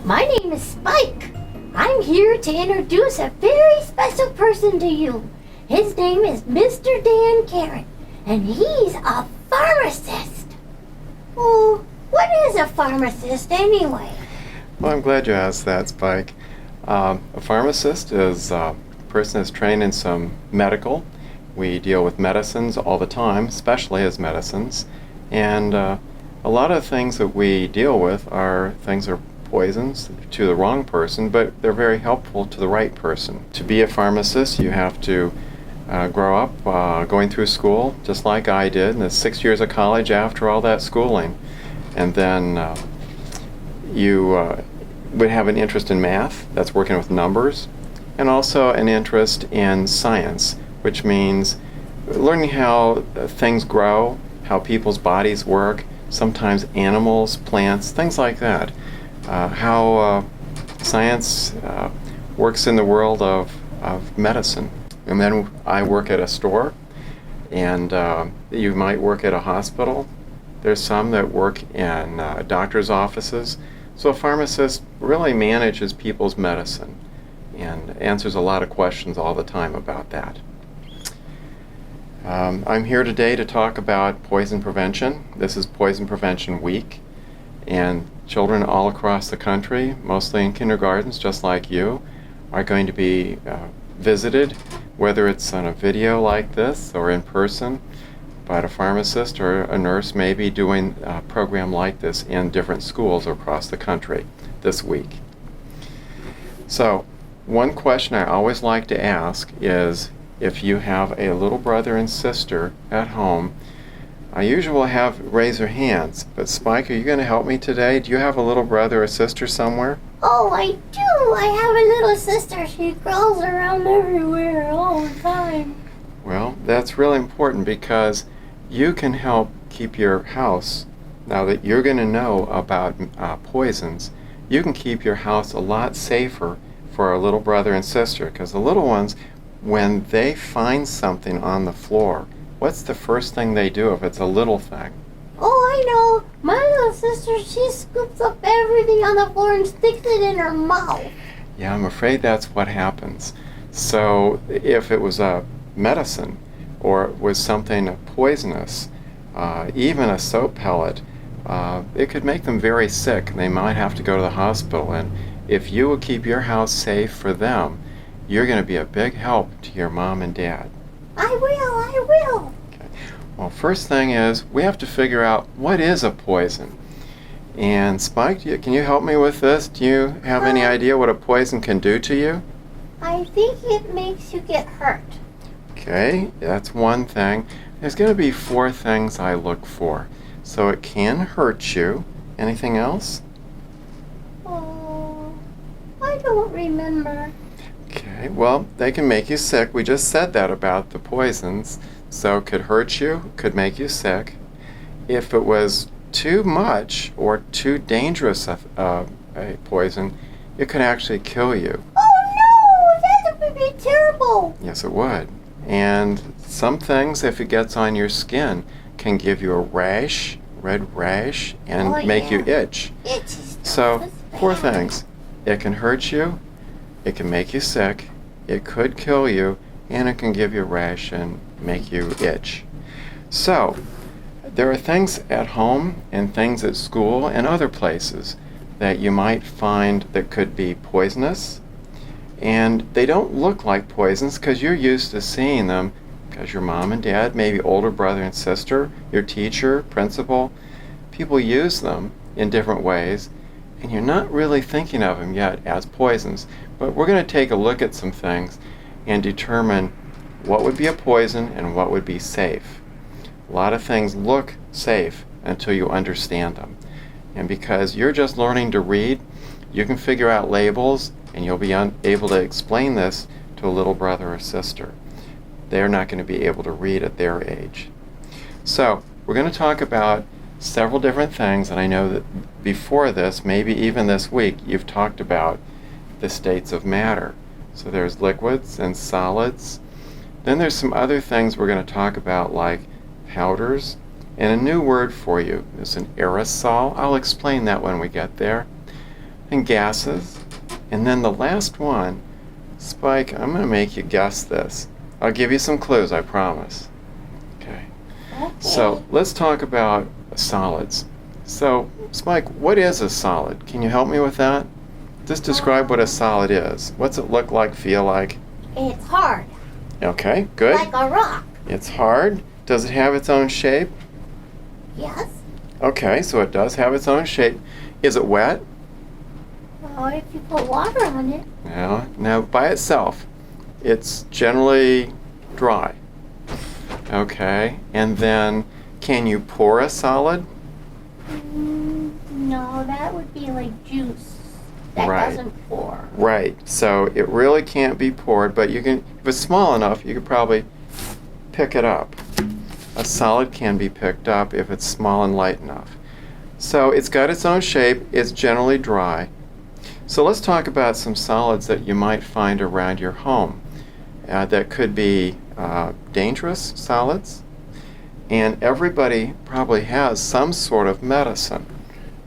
My name is Spike. I'm here to introduce a very special person to you. His name is Mr. Dan Karant, and he's a pharmacist. Oh, what is a pharmacist anyway? Well, I'm glad you asked that, Spike. A pharmacist is a person that's trained in some medical. We deal with medicines all the time, especially as medicines. And a lot of things that we deal with are things that are poisons to the wrong person, but they're very helpful to the right person. To be a pharmacist, you have to grow up going through school, just like I did, and the 6 years of college after all that schooling. And then you would have an interest in math, that's working with numbers, and also an interest in science, which means learning how things grow, how people's bodies work, sometimes animals, plants, things like that. How science works in the world of medicine. And then I work at a store, and you might work at a hospital. There's some that work in doctor's offices. So a pharmacist really manages people's medicine and answers a lot of questions all the time about that. I'm here today to talk about poison prevention. This is Poison Prevention Week, and children all across the country, mostly in kindergartens just like you, are going to be visited, whether it's on a video like this or in person, by a pharmacist or a nurse maybe doing a program like this in different schools across the country this week. So, one question I always like to ask is, if you have a little brother and sister at home, I usually have raise their hands, but Spike, are you going to help me today? Do you have a little brother or sister somewhere? Oh, I do. I have a little sister. She crawls around everywhere all the time. Well, that's really important because you can help keep your house, now that you're going to know about poisons, you can keep your house a lot safer for our little brother and sister, because the little ones, when they find something on the floor, what's the first thing they do if it's a little thing? Oh, I know. My little sister, she scoops up everything on the floor and sticks it in her mouth. Yeah, I'm afraid that's what happens. So if it was a medicine or it was something poisonous, even a soap pellet, it could make them very sick. They might have to go to the hospital. And if you will keep your house safe for them, you're going to be a big help to your mom and dad. I will. Okay. Well, first thing is, we have to figure out what is a poison. And Spike, can you help me with this? Do you have any idea what a poison can do to you? I think it makes you get hurt. Okay, that's one thing. There's going to be 4 things I look for. So it can hurt you. Anything else? Oh, I don't remember. Okay, well, they can make you sick. We just said that about the poisons. So it could hurt you, could make you sick. If it was too much or too dangerous a poison, it could actually kill you. Oh no, that would be terrible. Yes, it would. And some things, if it gets on your skin, can give you a rash, red rash, and make you itch. So, 4 things. It can hurt you, it can make you sick, it could kill you, and it can give you a rash and make you itch. So, there are things at home and things at school and other places that you might find that could be poisonous. And they don't look like poisons because you're used to seeing them because your mom and dad, maybe older brother and sister, your teacher, principal, people use them in different ways, and you're not really thinking of them yet as poisons. But we're going to take a look at some things and determine what would be a poison and what would be safe. A lot of things look safe until you understand them. And because you're just learning to read, you can figure out labels and you'll be able to explain this to a little brother or sister. They're not going to be able to read at their age. So, we're going to talk about several different things, and I know that before this, maybe even this week, you've talked about the states of matter. So there's liquids and solids. Then there's some other things we're going to talk about, like powders, and a new word for you is an aerosol. I'll explain that when we get there. and gases. And then the last one, Spike, I'm going to make you guess this. I'll give you some clues, I promise. Okay. So let's talk about solids. So, Spike, what is a solid? Can you help me with that? Just describe what a solid is. What's it look like, feel like? It's hard. Okay, good. Like a rock. It's hard. Does it have its own shape? Yes. Okay, so it does have its own shape. Is it wet? Well, if you put water on it. No. Now, by itself, it's generally dry. Okay, and then can you pour a solid? No, that would be like juice. That doesn't pour. Right. So it really can't be poured, but you can, if it's small enough, you could probably pick it up. A solid can be picked up if it's small and light enough. So it's got its own shape. It's generally dry. So let's talk about some solids that you might find around your home that could be dangerous solids. And everybody probably has some sort of medicine.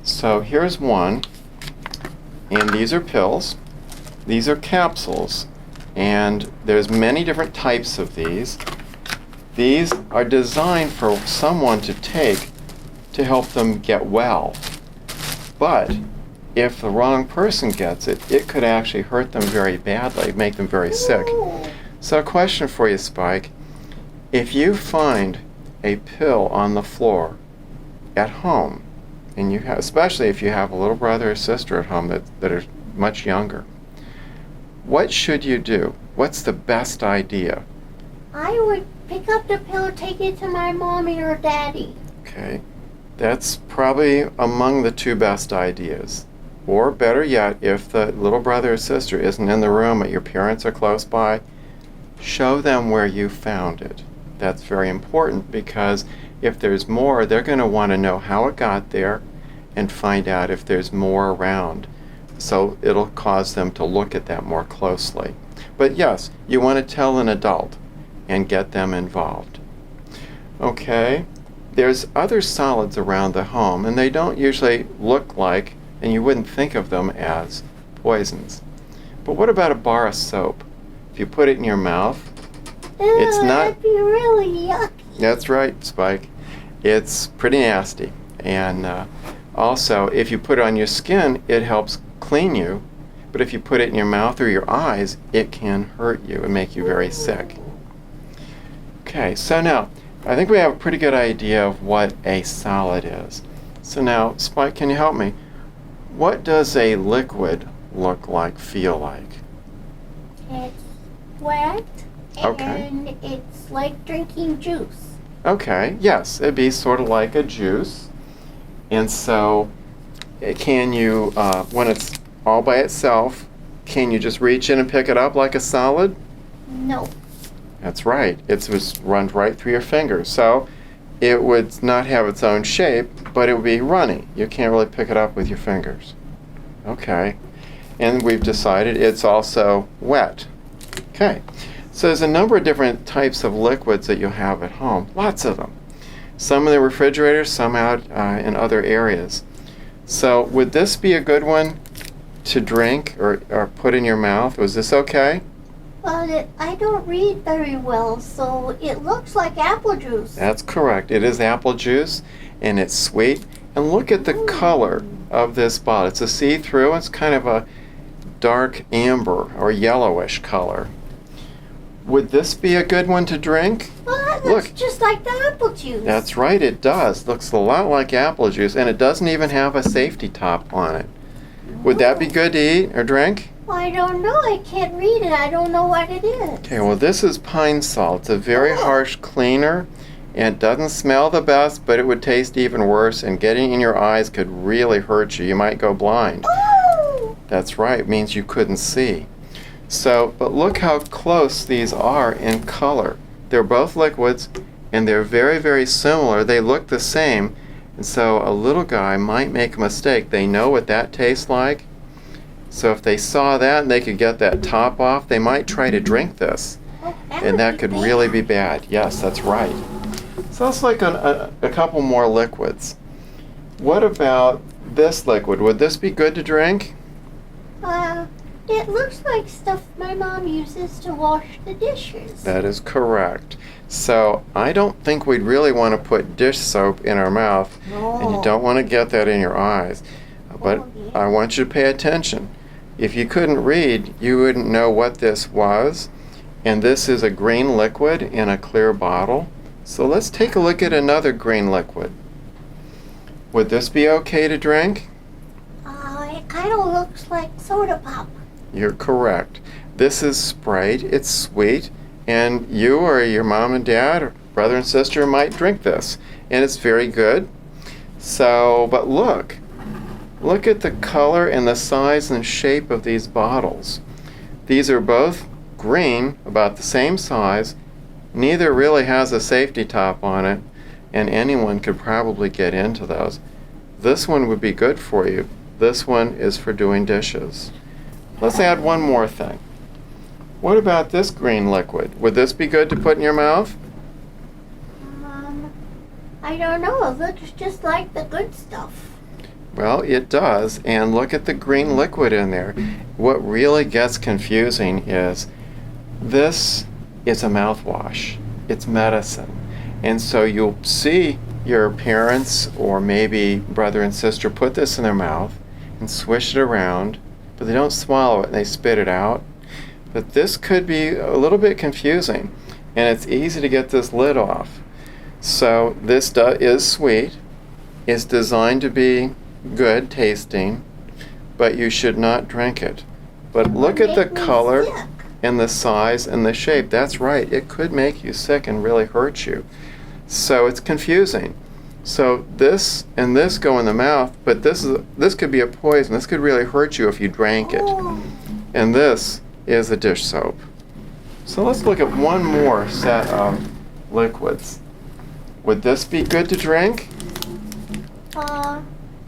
So here's one. And these are pills. These are capsules. And there's many different types of these. These are designed for someone to take to help them get well. But if the wrong person gets it, it could actually hurt them very badly, make them very sick. So a question for you, Spike. If you find a pill on the floor at home, and you have, especially if you have a little brother or sister at home that are much younger, what should you do? What's the best idea? I would pick up the pill and take it to my mommy or daddy. Okay, that's probably among the two best ideas. Or better yet, if the little brother or sister isn't in the room but your parents are close by, show them where you found it. That's very important because if there's more, they're going to want to know how it got there and find out if there's more around. So it'll cause them to look at that more closely. But yes, you want to tell an adult and get them involved. Okay, there's other solids around the home, and they don't usually look like, and you wouldn't think of them as poisons. But what about a bar of soap? If you put it in your mouth, it's not... That'd be really yucky. That's right, Spike. It's pretty nasty. And also, if you put it on your skin, it helps clean you. But if you put it in your mouth or your eyes, it can hurt you and make you very sick. Okay, so now, I think we have a pretty good idea of what a solid is. So now, Spike, can you help me? What does a liquid look like, feel like? It's wet, Okay. and it's like drinking juice. Okay, yes, it'd be sort of like a juice. And so, can you, when it's all by itself, can you just reach in and pick it up like a solid? No. That's right. It just runs right through your fingers. So, it would not have its own shape, but it would be runny. You can't really pick it up with your fingers. Okay. And we've decided it's also wet. Okay. So there's a number of different types of liquids that you'll have at home. Lots of them. Some in the refrigerator, some out in other areas. So would this be a good one to drink or put in your mouth? Was this okay? But I don't read very well, so it looks like apple juice. That's correct. It is apple juice, and it's sweet. And look at the color of this bottle. It's a see-through. It's kind of a dark amber or yellowish color. Would this be a good one to drink? Well, it looks just like the apple juice. That's right, it does. Looks a lot like apple juice, and it doesn't even have a safety top on it. Would that be good to eat or drink? I don't know. I can't read it. I don't know what it is. Okay, well, this is pine salt. It's a very harsh cleaner, and it doesn't smell the best, but it would taste even worse, and getting in your eyes could really hurt you. You might go blind. Oh! That's right. It means you couldn't see. So, but look how close these are in color. They're both liquids, and they're very, very similar. They look the same, and so a little guy might make a mistake. They know what that tastes like. So if they saw that and they could get that top off, they might try to drink this. And that could really be bad. Yes, that's right. So that's like a couple more liquids. What about this liquid? Would this be good to drink? It looks like stuff my mom uses to wash the dishes. That is correct. So I don't think we'd really want to put dish soap in our mouth, and you don't want to get that in your eyes. But I want you to pay attention. If you couldn't read, you wouldn't know what this was. And this is a green liquid in a clear bottle. So let's take a look at another green liquid. Would this be okay to drink? It kind of looks like soda pop. You're correct. This is Sprite. It's sweet. And you or your mom and dad or brother and sister might drink this. And it's very good. So, but look at the color and the size and shape of these bottles. These are both green, about the same size. Neither really has a safety top on it, and anyone could probably get into those. This one would be good for you. This one is for doing dishes. Let's add one more thing. What about this green liquid? Would this be good to put in your mouth? I don't know. It looks just like the good stuff. Well, it does, and look at the green liquid in there. What really gets confusing is this is a mouthwash. It's medicine. And so you'll see your parents or maybe brother and sister put this in their mouth and swish it around, but they don't swallow it and they spit it out. But this could be a little bit confusing, and it's easy to get this lid off. So this is sweet. It's designed to be good tasting, but you should not drink it. But look at the color and the size and the shape. That's right, it could make you sick and really hurt you. So it's confusing. So this and this go in the mouth, but this could be a poison. This could really hurt you if you drank it. And this is a dish soap. So let's look at one more set of liquids. Would this be good to drink?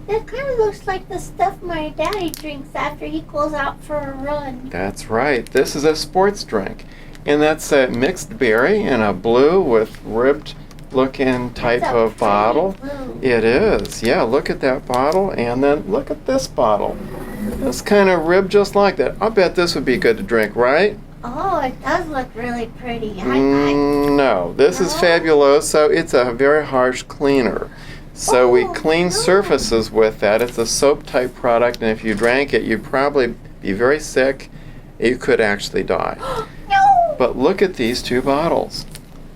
It kind of looks like the stuff my daddy drinks after he goes out for a run. That's right. This is a sports drink. And that's a mixed berry in a blue with ribbed looking type of bottle. Blue. It is. Yeah, look at that bottle, and then look at this bottle. It's kind of ribbed just like that. I bet this would be good to drink, right? Oh, it does look really pretty. No, this is Fabuloso. It's a very harsh cleaner. So we clean surfaces with that. It's a soap type product, and if you drank it, you'd probably be very sick. You could actually die. No! But look at these two bottles.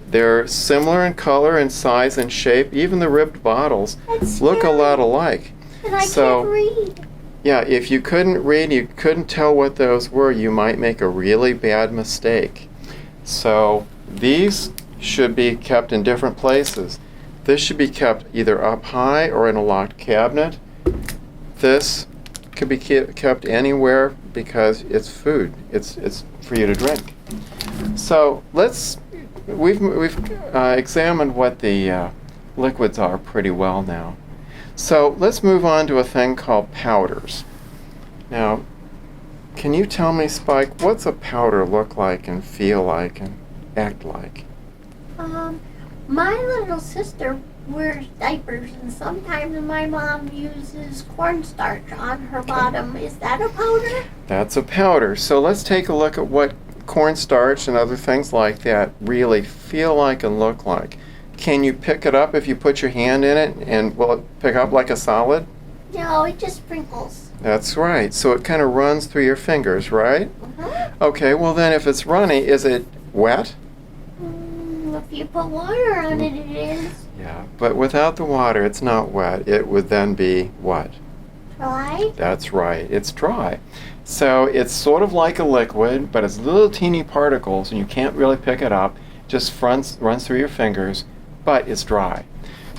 They're similar in color and size and shape. Even the ribbed bottles look a lot alike. And I can't read. Yeah, if you couldn't read, you couldn't tell what those were, you might make a really bad mistake. So these should be kept in different places. This should be kept either up high or in a locked cabinet. This could be kept anywhere because it's food. It's for you to drink. So we've examined what the liquids are pretty well now. So let's move on to a thing called powders. Now, can you tell me, Spike, what's a powder look like and feel like and act like? My little sister wears diapers, and sometimes my mom uses cornstarch on her bottom. Is that a powder? That's a powder. So let's take a look at what cornstarch and other things like that really feel like and look like. Can you pick it up if you put your hand in it, and will it pick up like a solid? No, it just sprinkles. That's right. So it kind of runs through your fingers, right? Mm-hmm. Okay, well then if it's runny, is it wet? If you put water on it, it is. Yeah, but without the water, it's not wet. It would then be what? Dry? That's right. It's dry. So it's sort of like a liquid, but it's little teeny particles, and you can't really pick it up. Just runs through your fingers, but it's dry.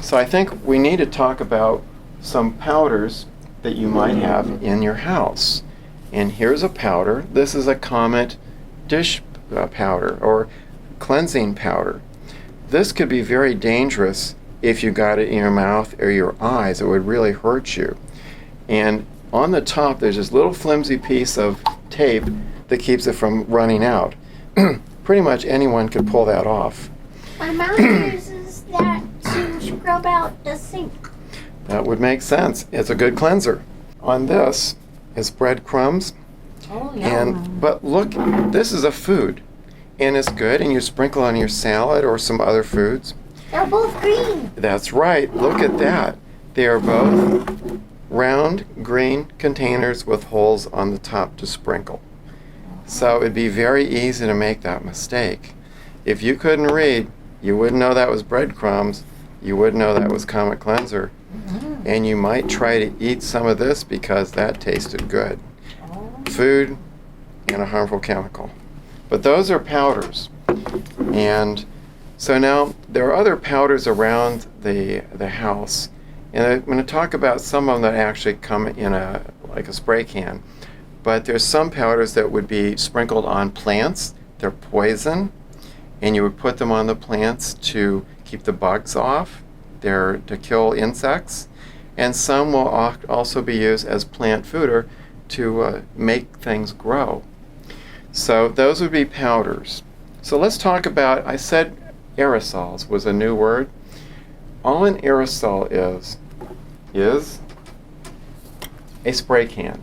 So I think we need to talk about some powders that you might have in your house. And here's a powder. This is a Comet dish powder or cleansing powder. This could be very dangerous if you got it in your mouth or your eyes. It would really hurt you. And on the top, there's this little flimsy piece of tape that keeps it from running out. Pretty much anyone could pull that off. My mom uses that to scrub out the sink. That would make sense. It's a good cleanser. On this is breadcrumbs. Oh, yeah. But look, this is a food, and it's good, and you sprinkle on your salad or some other foods. They're both green. That's right. Look at that. They are both round, green containers with holes on the top to sprinkle. So it'd be very easy to make that mistake. If you couldn't read, you wouldn't know that was breadcrumbs. You wouldn't know that was Comet Cleanser. And you might try to eat some of this because that tasted good. Food and a harmful chemical. But those are powders. And so now there are other powders around the house. And I'm going to talk about some of them that actually come in like a spray can. But there's some powders that would be sprinkled on plants. They're poison. And you would put them on the plants to keep the bugs off. They're to kill insects. And some will also be used as plant fooder to make things grow. So those would be powders. So let's talk about, I said aerosols was a new word. All an aerosol is a spray can.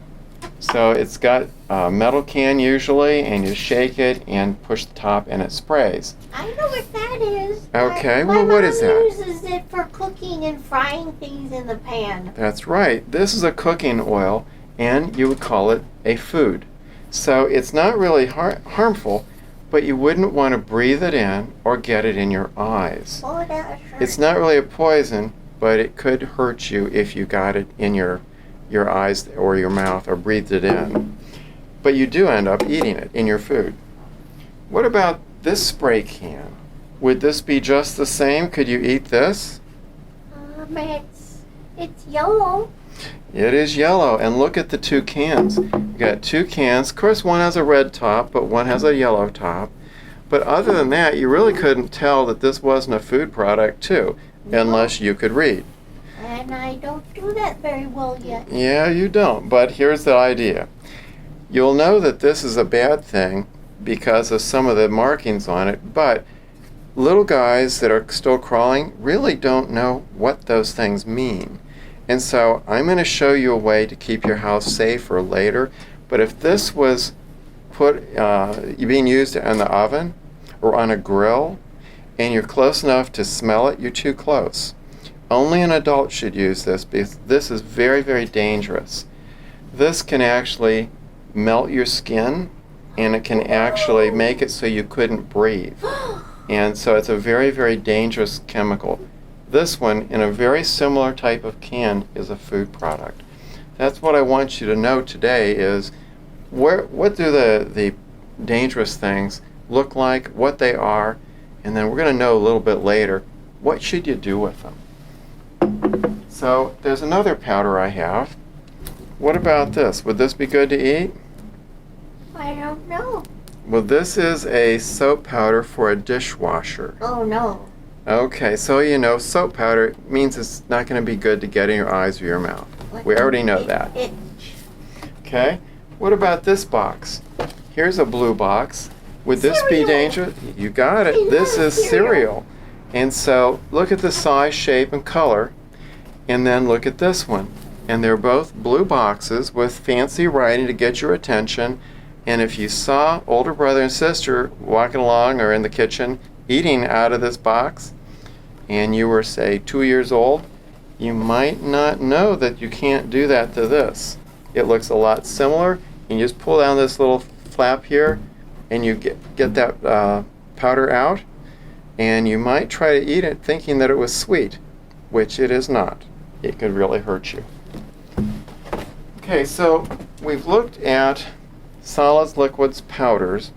So it's got a metal can usually, and you shake it and push the top and it sprays. I know what that is. Okay, well what is that? My mom uses it for cooking and frying things in the pan. That's right. This is a cooking oil, and you would call it a food. So it's not really harmful, but you wouldn't want to breathe it in or get it in your eyes. Oh, that's right. It's not really a poison, but it could hurt you if you got it in your eyes or your mouth or breathed it in. But you do end up eating it in your food. What about this spray can? Would this be just the same? Could you eat this? It's yellow. It is yellow, and look at the two cans. You got two cans. Of course, one has a red top, but one has a yellow top. But other than that, you really couldn't tell that this wasn't a food product, too, unless you could read. And I don't do that very well yet. Yeah, you don't, but here's the idea. You'll know that this is a bad thing because of some of the markings on it, but little guys that are still crawling really don't know what those things mean. And so I'm going to show you a way to keep your house safe for later. But if this was being used in the oven or on a grill, and you're close enough to smell it, you're too close. Only an adult should use this because this is very, very dangerous. This can actually melt your skin, and it can actually make it so you couldn't breathe. And so it's a very, very dangerous chemical. This one, in a very similar type of can, is a food product. That's what I want you to know today is what do the dangerous things look like, what they are, and then we're going to know a little bit later, what should you do with them. So there's another powder I have. What about this? Would this be good to eat? I don't know. Well, this is a soap powder for a dishwasher. Oh, no. Okay, so you know soap powder means it's not going to be good to get in your eyes or your mouth. We already know that. Okay, what about this box? Here's a blue box. Would this be dangerous? You got it. This is cereal. And so look at the size, shape, and color. And then look at this one. And they're both blue boxes with fancy writing to get your attention. And if you saw older brother and sister walking along or in the kitchen eating out of this box, and you were, say, 2 years old, you might not know that you can't do that to this. It looks a lot similar. You just pull down this little flap here, and you get that powder out, and you might try to eat it thinking that it was sweet, which it is not. It could really hurt you. Okay, so we've looked at solids, liquids, powders,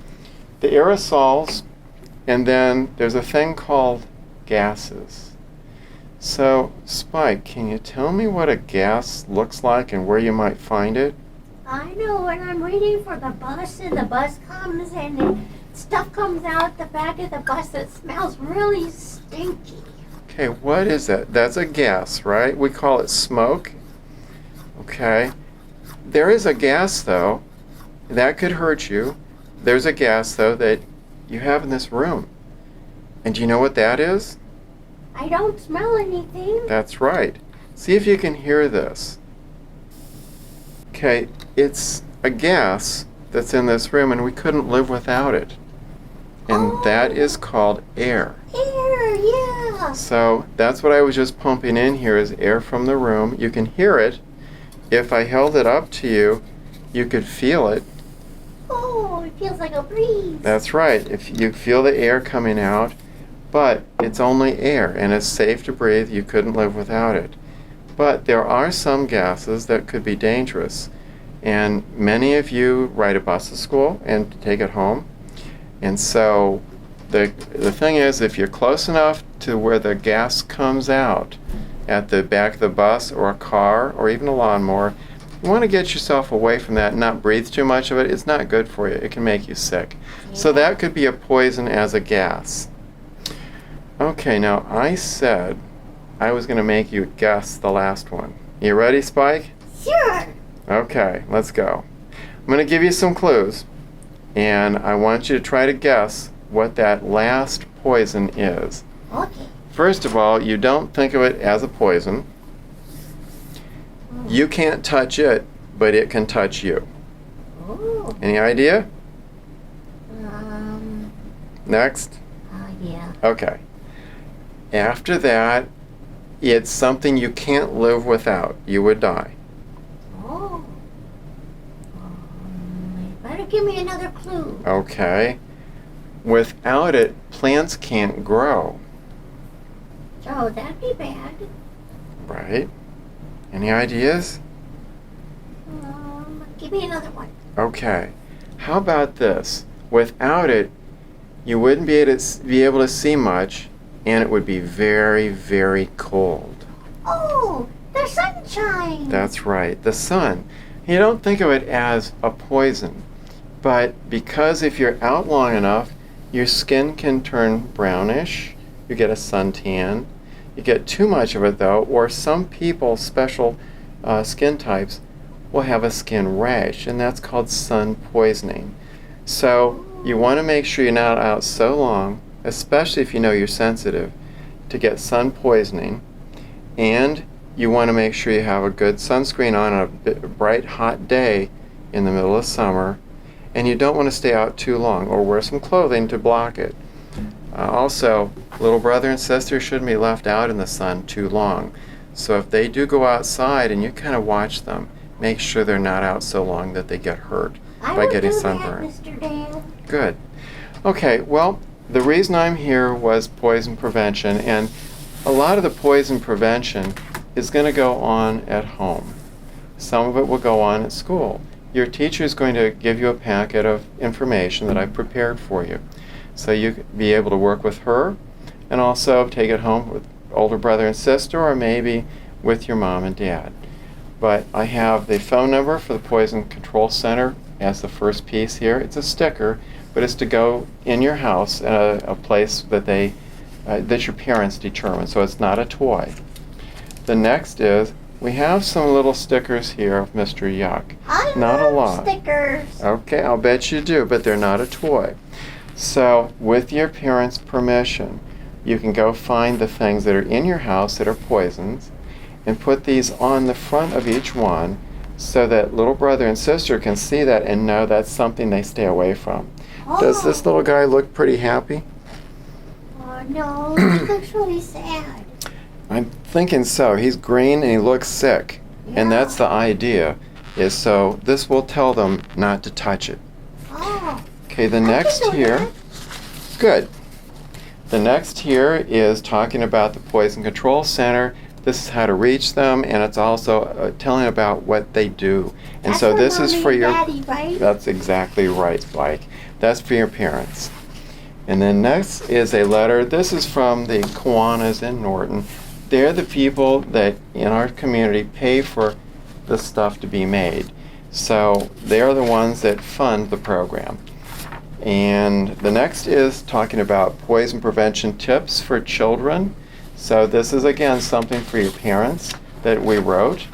the aerosols, and then there's a thing called gases. So, Spike, can you tell me what a gas looks like and where you might find it? I know when I'm waiting for the bus and the bus comes and the stuff comes out the back of the bus that smells really stinky. Okay, what is that? That's a gas, right? We call it smoke. Okay. There is a gas, though, that could hurt you. There's a gas, though, that you have in this room. And do you know what that is? I don't smell anything. That's right. See if you can hear this. Okay, it's a gas that's in this room, and we couldn't live without it. And that is called air. Air, yeah. So that's what I was just pumping in here is air from the room. You can hear it. If I held it up to you, you could feel it. Oh, it feels like a breeze. That's right. If you feel the air coming out, but it's only air and it's safe to breathe. You couldn't live without it. But there are some gases that could be dangerous. And many of you ride a bus to school and take it home. And so the thing is, if you're close enough to where the gas comes out at the back of the bus or a car or even a lawnmower, you want to get yourself away from that and not breathe too much of it. It's not good for you. It can make you sick. Yeah. So that could be a poison as a gas. Okay, now I said I was going to make you guess the last one. You ready, Spike? Sure. Okay, let's go. I'm going to give you some clues, and I want you to try to guess what that last poison is. Okay. First of all, you don't think of it as a poison. You can't touch it, but it can touch you. Oh. Any idea? Next? Yeah. Okay. After that, it's something you can't live without. You would die. Oh. You better give me another clue. Okay. Without it, plants can't grow. Oh, that'd be bad. Right? Any ideas? Give me another one. Okay. How about this? Without it, you wouldn't be able to see much, and it would be very, very cold. Oh, the sunshine. That's right, the sun. You don't think of it as a poison, but because if you're out long enough, your skin can turn brownish, you get a suntan. You get too much of it though, or some people, special skin types, will have a skin rash, and that's called sun poisoning. So you want to make sure you're not out so long, especially if you know you're sensitive, to get sun poisoning. And you want to make sure you have a good sunscreen on a bright, hot day in the middle of summer. And you don't want to stay out too long, or wear some clothing to block it. Also, little brother and sister shouldn't be left out in the sun too long. So if they do go outside and you kind of watch them, make sure they're not out so long that they get hurt by getting sunburned. Mr. Dan. Good. Okay, well, the reason I'm here was poison prevention, and a lot of the poison prevention is going to go on at home. Some of it will go on at school. Your teacher is going to give you a packet of information that I've prepared for you. So you can be able to work with her and also take it home with older brother and sister, or maybe with your mom and dad. But I have the phone number for the Poison Control Center as the first piece here. It's a sticker, but it's to go in your house, a place that that your parents determine, so it's not a toy. The next is, we have some little stickers here of Mr. Yuck. I not love a lot. stickers. Okay, I'll bet you do, but they're not a toy. So, with your parents' permission, you can go find the things that are in your house that are poisons and put these on the front of each one so that little brother and sister can see that and know that's something they stay away from. Oh. Does this little guy look pretty happy? Oh, no, he looks really sad. I'm thinking so. He's green and he looks sick. Yeah. And that's the idea, is so this will tell them not to touch it. Oh. Okay, the next here, good. The next here is talking about the Poison Control Center. This is how to reach them, and it's also telling about what they do. And that's so for this Mommy is for your, Daddy, right? That's exactly right, Mike. That's for your parents. And then next is a letter. This is from the Kiwanis in Norton. They're the people that in our community pay for the stuff to be made. So they're the ones that fund the program. And the next is talking about poison prevention tips for children. So this is again something for your parents that we wrote.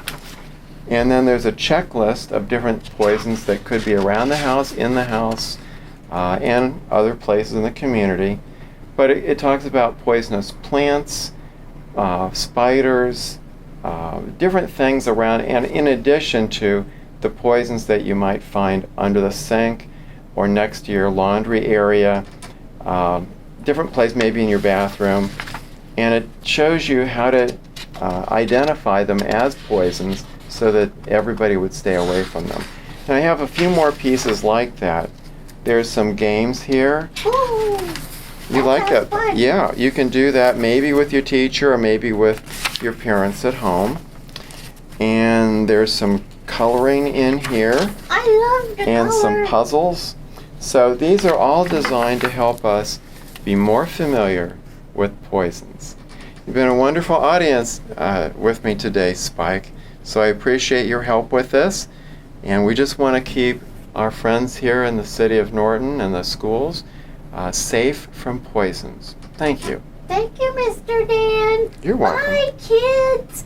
And then there's a checklist of different poisons that could be around the house, in the house, and other places in the community. But it talks about poisonous plants, spiders, different things around, and in addition to the poisons that you might find under the sink or next to your laundry area, different place, maybe in your bathroom. And it shows you how to identify them as poisons so that everybody would stay away from them. And I have a few more pieces like that. There's some games here. Ooh, You like that? Fun. Yeah, you can do that maybe with your teacher or maybe with your parents at home. And there's some coloring in here I love the and color. some puzzles. So these are all designed to help us be more familiar with poisons. You've been a wonderful audience with me today, Spike. So I appreciate your help with this. And we just want to keep our friends here in the city of Norton and the schools safe from poisons. Thank you. Thank you, Mr. Dan. You're welcome. Bye, kids.